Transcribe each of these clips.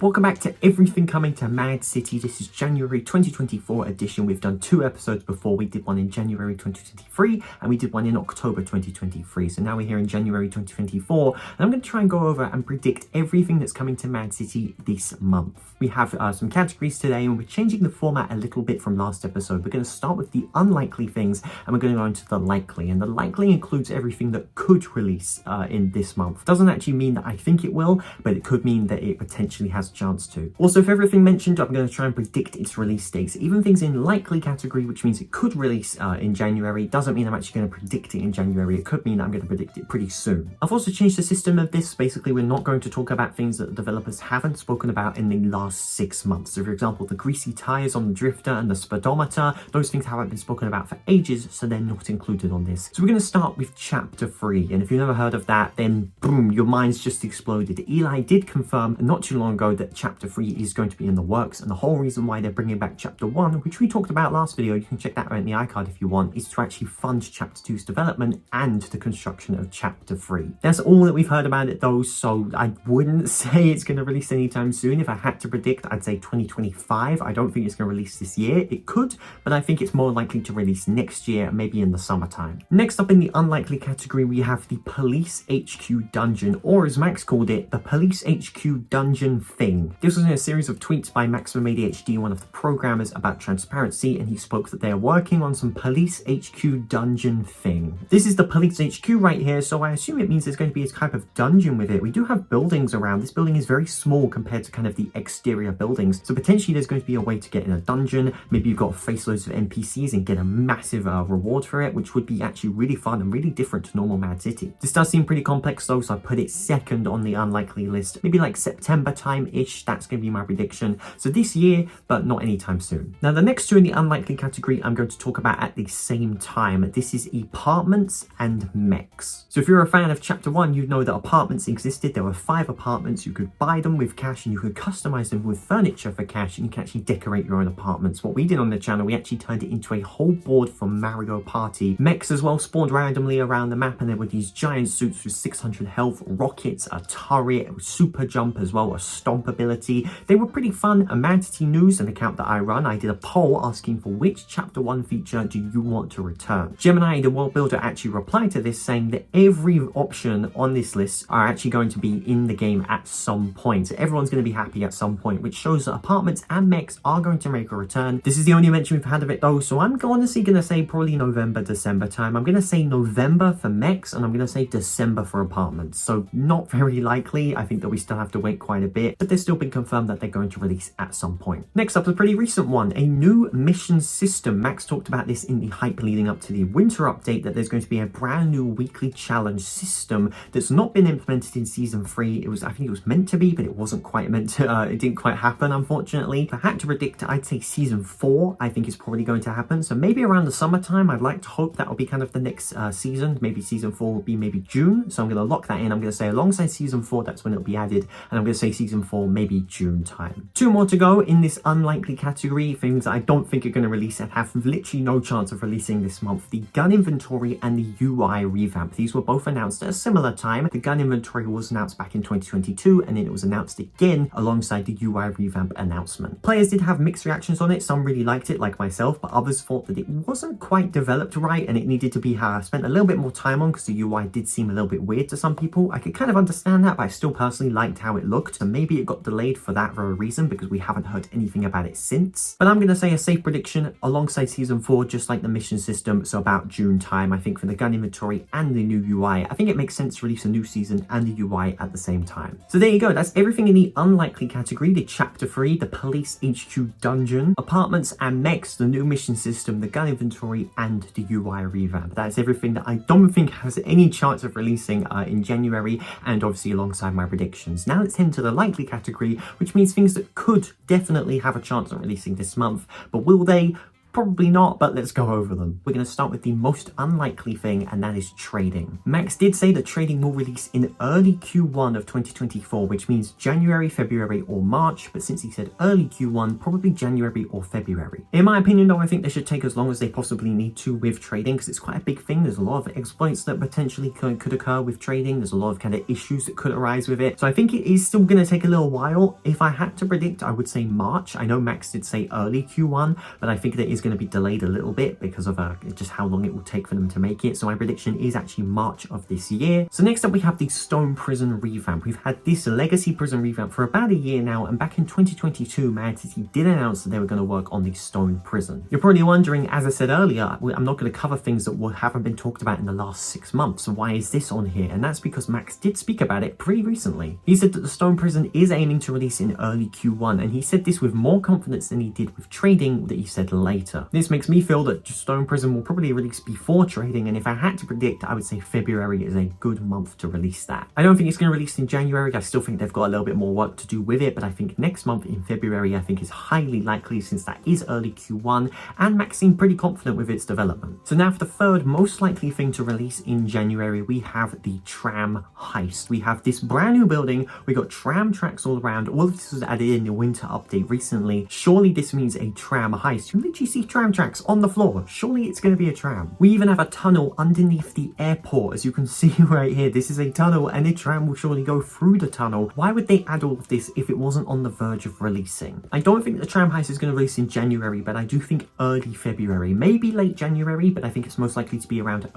Welcome back to everything coming to Mad City. This is January 2024 edition. We've done 2 episodes before. We did one in January 2023 and we did one in October 2023. So now we're here in January 2024 and I'm going to try and go over and predict everything that's coming to Mad City this month. We have some categories today and we're changing the format a little bit from last episode. We're going to start with the unlikely things and we're going to go into the likely. And the likely includes everything that could release in this month. Doesn't actually mean that I think it will, but it could mean that it potentially has chance to. Also, for everything mentioned, I'm going to try and predict its release dates. Even things in likely category, which means it could release in January, doesn't mean I'm actually going to predict it in January. It could mean that I'm going to predict it pretty soon. I've also changed the system of this. Basically, we're not going to talk about things that the developers haven't spoken about in the last 6 months. So, for example, the greasy tires on the drifter and the speedometer, those things haven't been spoken about for ages, so they're not included on this. So we're going to start with Chapter 3. And if you've never heard of that, then boom, your mind's just exploded. Eli did confirm not too long ago that Chapter 3 is going to be in the works, and the whole reason why they're bringing back Chapter 1, which we talked about last video, you can check that out in the iCard if you want, is to actually fund Chapter 2's development and the construction of Chapter 3. That's all that we've heard about it though, so I wouldn't say it's going to release anytime soon. If I had to predict, I'd say 2025. I don't think it's going to release this year. It could, but I think it's more likely to release next year, maybe in the summertime. Next up in the unlikely category, we have the Police HQ Dungeon, or as Max called it, the Police HQ Dungeon thing. This was in a series of tweets by Maximum ADHD, one of the programmers, about transparency, and he spoke that they are working on some Police HQ Dungeon thing. This is the Police HQ right here, so I assume it means there's going to be a type of dungeon with it. We do have buildings around. This building is very small compared to kind of the exterior buildings, so potentially there's going to be a way to get in a dungeon. Maybe you've got to face loads of NPCs and get a massive reward for it, which would be actually really fun and really different to normal Mad City. This does seem pretty complex though, so I put it second on the unlikely list. Maybe like September time-ish, that's going to be my prediction. So this year, but not anytime soon. Now the next two in the unlikely category I'm going to talk about at the same time. This is apartments and mechs. So if you're a fan of Chapter 1, you know that apartments existed. There were 5 apartments. You could buy them with cash and you could customize them with furniture for cash, and you can actually decorate your own apartments. What we did on the channel, we actually turned it into a whole board from Mario Party. Mechs as well spawned randomly around the map, and there were these giant suits with 600 health, rockets, a turret, a super jump as well, a stomp ability. They were pretty fun. A Mad City News, an account that I run, I did a poll asking for which Chapter 1 feature do you want to return. Gemini, the world builder, actually replied to this saying that every option on this list are actually going to be in the game at some point. So everyone's going to be happy at some point, which shows that apartments and mechs are going to make a return. This is the only mention we've had of it though, so I'm honestly going to say probably November, December time. I'm going to say November for mechs and I'm going to say December for apartments. So not very likely. I think that we still have to wait quite a bit, but there's still been confirmed that they're going to release at some point. Next up, a pretty recent one, a new mission system. Max talked about this in the hype leading up to the winter update, that there's going to be a brand new weekly challenge system that's not been implemented in season 3. I think it was meant to be, but it wasn't quite meant to, it didn't quite happen, unfortunately. If I had to predict, I'd say season 4, I think is probably going to happen. So maybe around the summertime, I'd like to hope that will be kind of the next season. Maybe season 4 will be maybe June. So I'm going to lock that in. I'm going to say alongside season 4, that's when it'll be added. And I'm going to say season 4, maybe June time. 2 more to go in this unlikely category, things I don't think are going to release and have literally no chance of releasing this month: the gun inventory and the UI revamp. These were both announced at a similar time. The gun inventory was announced back in 2022 and then it was announced again alongside the UI revamp announcement. Players did have mixed reactions on it. Some really liked it, like myself, but others thought that it wasn't quite developed right and it needed to be spent a little bit more time on, because the UI did seem a little bit weird to some people. I could kind of understand that, but I still personally liked how it looked, so maybe it got delayed for that very reason, because we haven't heard anything about it since. But I'm going to say a safe prediction alongside season 4, just like the mission system, so about June time, I think, for the gun inventory and the new UI. I think it makes sense to release a new season and the UI at the same time. So there you go, that's everything in the unlikely category: the Chapter 3, the Police HQ Dungeon, apartments and mechs, the new mission system, the gun inventory, and the UI revamp. That's everything that I don't think has any chance of releasing in January, and obviously alongside my predictions. Now let's head into the likely category, which means things that could definitely have a chance of releasing this month, but will they? Probably not, but let's go over them. We're going to start with the most unlikely thing, and that is trading. Mechs did say that trading will release in early Q1 of 2024, which means January, February, or March, but since he said early Q1, probably January or February. In my opinion, though, I think they should take as long as they possibly need to with trading, because it's quite a big thing. There's a lot of exploits that potentially could occur with trading. There's a lot of kind of issues that could arise with it. So I think it is still going to take a little while. If I had to predict, I would say March. I know Mechs did say early Q1, but I think that is going to be delayed a little bit because of just how long it will take for them to make it. So my prediction is actually March of this year. So next up we have the Stone Prison Revamp. We've had this Legacy Prison Revamp for about a year now, and back in 2022 Mad City did announce that they were going to work on the Stone Prison. You're probably wondering, as I said earlier, I'm not going to cover things that haven't been talked about in the last 6 months. So why is this on here? And that's because Mechs did speak about it pretty recently. He said that the Stone Prison is aiming to release in early Q1, and he said this with more confidence than he did with trading that he said later. This makes me feel that Stone Prison will probably release before trading, and if I had to predict, I would say February is a good month to release that. I don't think it's going to release in January. I still think they've got a little bit more work to do with it, but I think next month in February I think is highly likely, since that is early Q1 and Mechs seem pretty confident with its development. So now for the third most likely thing to release in January, we have the Tram Heist. We have this brand new building, we got tram tracks all around. All of this was added in the winter update recently. Surely this means a tram heist. You literally see tram tracks on the floor. Surely it's going to be a tram. We even have a tunnel underneath the airport, as you can see right here. This is a tunnel and a tram will surely go through the tunnel. Why would they add all of this if it wasn't on the verge of releasing? I don't think the tram heist is going to release in January, but I do think early February, maybe late January, but I think it's most likely to be around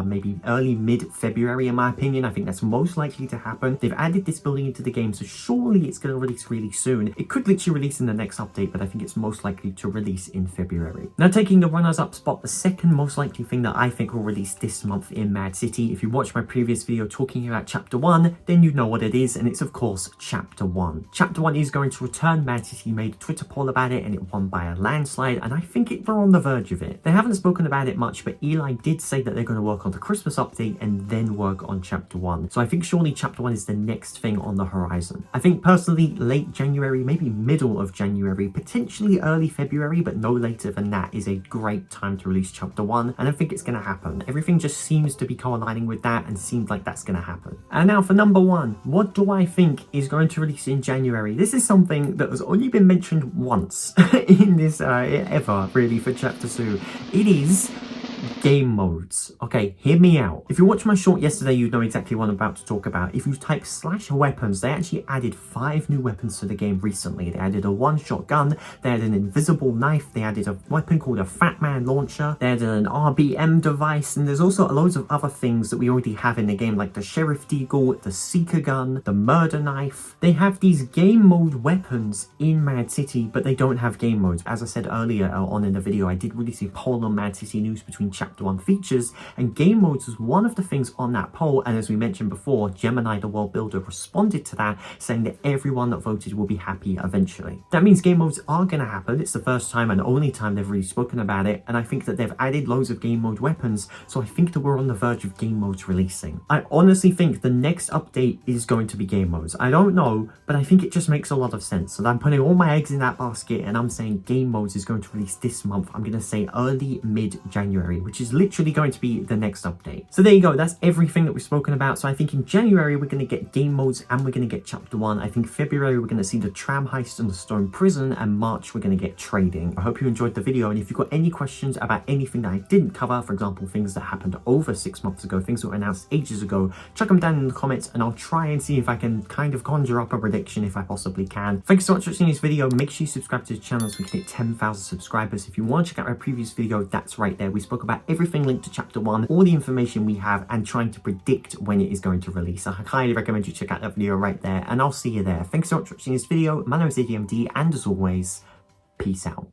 maybe early mid-February in my opinion. I think that's most likely to happen. They've added this building into the game, so surely it's going to release really soon. It could literally release in the next update, but I think it's most likely to release in February. Now taking the runners-up spot, the second most likely thing that I think will release this month in Mad City, if you watched my previous video talking about Chapter 1, then you know what it is, and it's of course Chapter 1. Chapter 1 is going to return. Mad City made a Twitter poll about it and it won by a landslide, and I think we're on the verge of it. They haven't spoken about it much, but Eli did say that they're going to work on the Christmas update and then work on Chapter 1. So I think surely Chapter 1 is the next thing on the horizon. I think personally late January, maybe middle of January, potentially early February, but no later than that is a great time to release Chapter 1, and I think it's going to happen. Everything just seems to be co-aligning with that and seems like that's going to happen. And now for number one, what do I think is going to release in January? This is something that has only been mentioned once in this ever really for Chapter 2. It is game modes. Okay, hear me out. If you watched my short yesterday, you know exactly what I'm about to talk about. If you type /weapons, they actually added 5 new weapons to the game recently. They added a one-shot gun, they added an invisible knife, they added a weapon called a Fat Man launcher, they added an RBM device, and there's also loads of other things that we already have in the game, like the Sheriff Deagle, the Seeker gun, the Murder Knife. They have these game mode weapons in Mad City, but they don't have game modes. As I said earlier on in the video, I did release a poll on Mad City News between Chapter 1 features, and game modes was one of the things on that poll, and as we mentioned before, Gemini the world builder responded to that, saying that everyone that voted will be happy eventually. That means game modes are going to happen. It's the first time and only time they've really spoken about it, and I think that they've added loads of game mode weapons, so I think that we're on the verge of game modes releasing. I honestly think the next update is going to be game modes. I don't know, but I think it just makes a lot of sense. So I'm putting all my eggs in that basket, and I'm saying game modes is going to release this month. I'm going to say early mid-January, which is literally going to be the next update. So there you go, that's everything that we've spoken about. So I think in January we're going to get game modes and we're going to get Chapter 1. I think February we're going to see the Tram Heist and the Stone Prison, and March we're going to get trading. I hope you enjoyed the video, and if you've got any questions about anything that I didn't cover, for example things that happened over 6 months ago, things that were announced ages ago, chuck them down in the comments and I'll try and see if I can kind of conjure up a prediction if I possibly can. Thanks so much for watching this video. Make sure you subscribe to the channel so we can hit 10,000 subscribers. If you want to check out my previous video, that's right there. We spoke about everything linked to Chapter 1, all the information we have, and trying to predict when it is going to release. I highly recommend you check out that video right there, and I'll see you there. Thanks so much for watching this video. My name is ADMD, and as always, peace out.